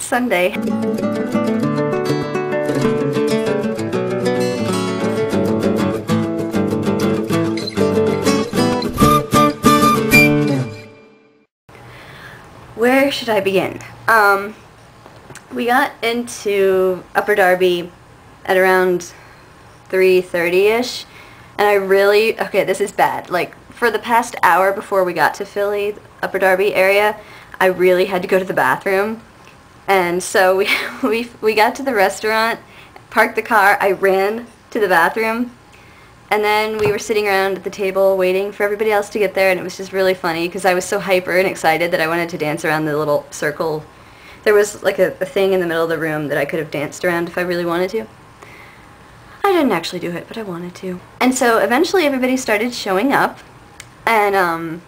Sunday. Where should I begin? We got into Upper Darby at around 3:30ish, and I really, okay, this is bad. Like, for the past hour before we got to Philly, Upper Darby area, I really had to go to the bathroom. And so we got to the restaurant, parked the car, I ran to the bathroom, and then we were sitting around at the table waiting for everybody else to get there, and it was just really funny because I was so hyper and excited that I wanted to dance around the little circle. There was like a thing in the middle of the room that I could have danced around if I really wanted to. I didn't actually do it, but I wanted to. And so eventually everybody started showing up, and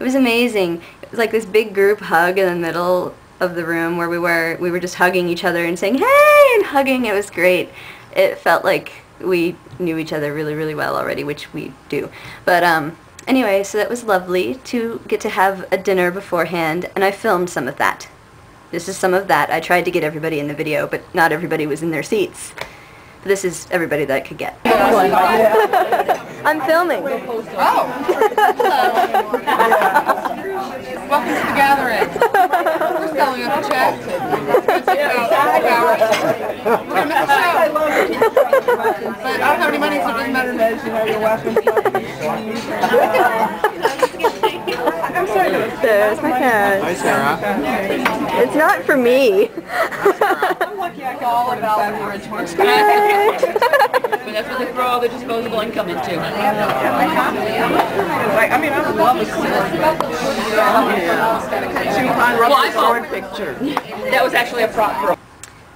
it was amazing. It was like this big group hug in the middle of the room where we were just hugging each other and saying, "Hey!" and hugging. It was great. It felt like we knew each other really, really well already, which we do. But anyway, so that was lovely to get to have a dinner beforehand, and I filmed some of that. This is some of that. I tried to get everybody in the video, but not everybody was in their seats. This is everybody that I could get. I'm filming. Oh! Welcome to the gathering. We're selling up a check. It's going to take about 5 hours. We're going to miss the show. But I don't have any money, so it doesn't matter. There's my cat. Hi, Sarah. It's not for me. I'm lucky I got all about encouragement. But that's what they throw all their disposable income into. I mean, I love the sword picture. That was actually a prop for.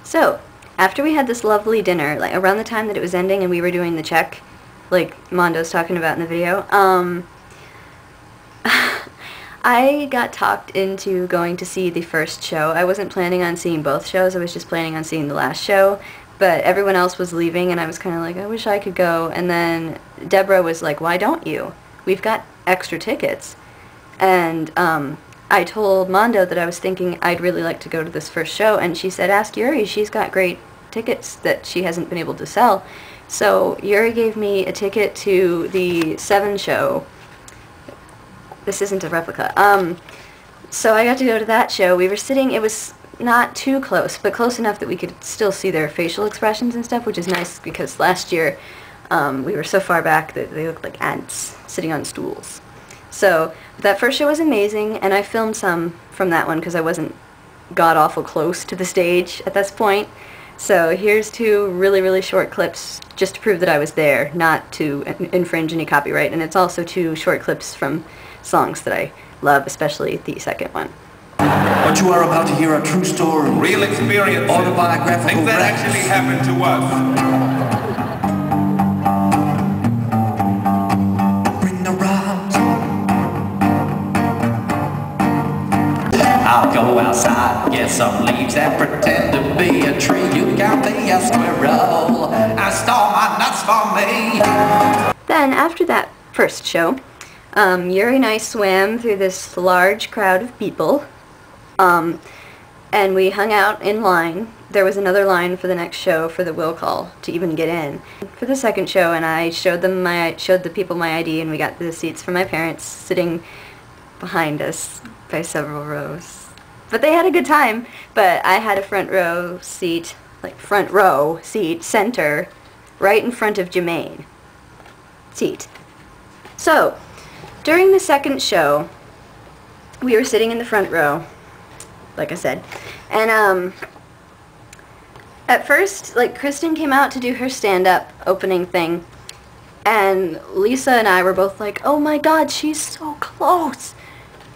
So, after we had this lovely dinner, like around the time that it was ending and we were doing the check, like Mondo's talking about in the video, I got talked into going to see the first show. I wasn't planning on seeing both shows, I was just planning on seeing the last show, but everyone else was leaving and I was kind of like, I wish I could go. And then Deborah was like, why don't you? We've got extra tickets. And I told Mondo that I was thinking I'd really like to go to this first show, and she said, ask Yuri, she's got great tickets that she hasn't been able to sell. So Yuri gave me a ticket to the 7 show. This isn't a replica. So I got to go to that show. We were sitting, it was not too close, but close enough that we could still see their facial expressions and stuff, which is nice because last year we were so far back that they looked like ants sitting on stools. So that first show was amazing, and I filmed some from that one because I wasn't god-awful close to the stage at this point. So here's 2 really, really short clips just to prove that I was there, not to infringe any copyright, and it's also 2 short clips from songs that I love, especially the second one. What you are about to hear are true stories, real experiences, autobiographical things that raps. actually happened to us. Bring the rocks. I'll go outside, get some leaves and pretend to be a tree. You can be a squirrel and stole my nuts from me. Then, after that first show, Yuri and I swam through this large crowd of people, and we hung out in line. There was another line for the next show for the will call to even get in. For the second show, and I showed the people my ID, and we got the seats for my parents sitting behind us by several rows. But they had a good time, but I had a front row seat, center, right in front of Jermaine. Seat. So, during the second show, we were sitting in the front row, like I said, and at first, like, Kristen came out to do her stand-up opening thing, and Lisa and I were both like, oh my god, she's so close,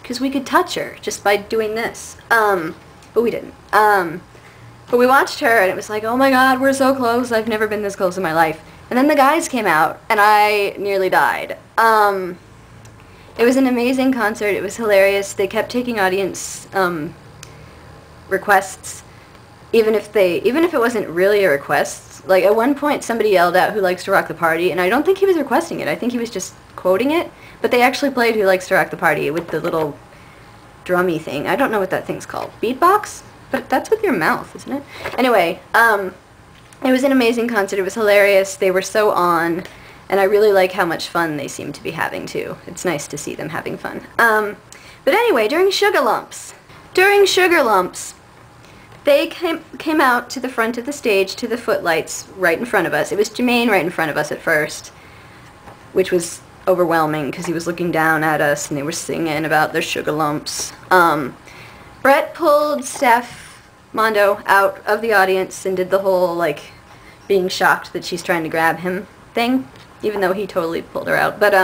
because we could touch her just by doing this, but we didn't. But we watched her, and it was like, oh my god, we're so close, I've never been this close in my life. And then the guys came out, and I nearly died. It was an amazing concert. It was hilarious. They kept taking audience requests, even if it wasn't really a request. Like, at one point, somebody yelled out, "Who likes to rock the party?" And I don't think he was requesting it. I think he was just quoting it. But they actually played "Who Likes to Rock the Party" with the little drummy thing. I don't know what that thing's called. Beatbox? But that's with your mouth, isn't it? Anyway, it was an amazing concert. It was hilarious. They were so on, and I really like how much fun they seem to be having, too. It's nice to see them having fun. But anyway, during Sugar Lumps, they came out to the front of the stage, to the footlights right in front of us. It was Jermaine right in front of us at first, which was overwhelming because he was looking down at us and they were singing about their sugar lumps. Brett pulled Steph Mondo out of the audience and did the whole, like, being shocked that she's trying to grab him thing, even though he totally pulled her out. But,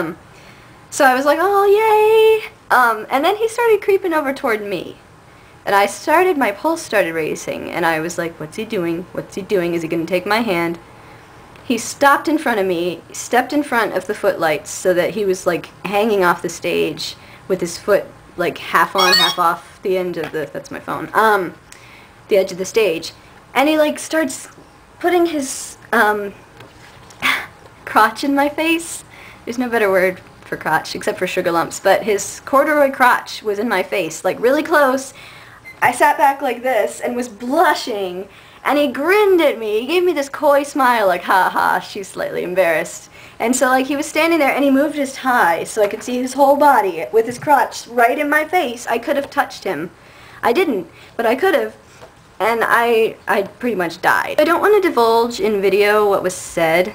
so I was like, oh, yay! And then he started creeping over toward me. And my pulse started racing, and I was like, what's he doing? What's he doing? Is he going to take my hand? He stopped in front of me, stepped in front of the footlights so that he was, like, hanging off the stage with his foot, like, half on, half off the end of that's my phone, the edge of the stage. And he, like, starts putting his, crotch in my face. There's no better word for crotch, except for Sugar Lumps, but his corduroy crotch was in my face, like, really close. I sat back like this and was blushing, and he grinned at me. He gave me this coy smile, like, ha ha, she's slightly embarrassed. And so, like, he was standing there, and he moved his tie so I could see his whole body with his crotch right in my face. I could have touched him. I didn't, but I could have, and I pretty much died. I don't want to divulge in video what was said,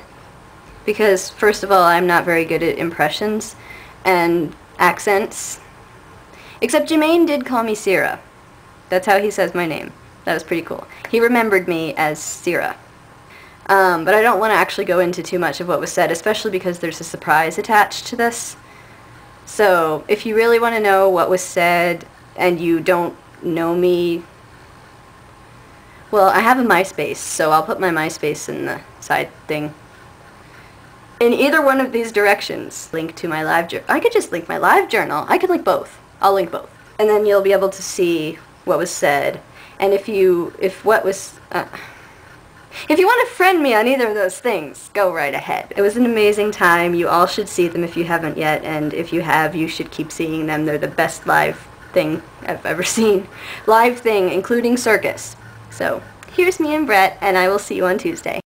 because, first of all, I'm not very good at impressions and accents. Except Jermaine did call me Sierra. That's how he says my name. That was pretty cool. He remembered me as Sierra. But I don't want to actually go into too much of what was said, especially because there's a surprise attached to this. So, if you really want to know what was said, and you don't know me, well, I have a MySpace, so I'll put my MySpace in the side thing. In either one of these directions, link to my live journal. I could just link my live journal. I could link both. I'll link both. And then you'll be able to see what was said. And if you want to friend me on either of those things, go right ahead. It was an amazing time. You all should see them if you haven't yet, and if you have, you should keep seeing them. They're the best live thing I've ever seen. Live thing, including circus. So, here's me and Brett, and I will see you on Tuesday.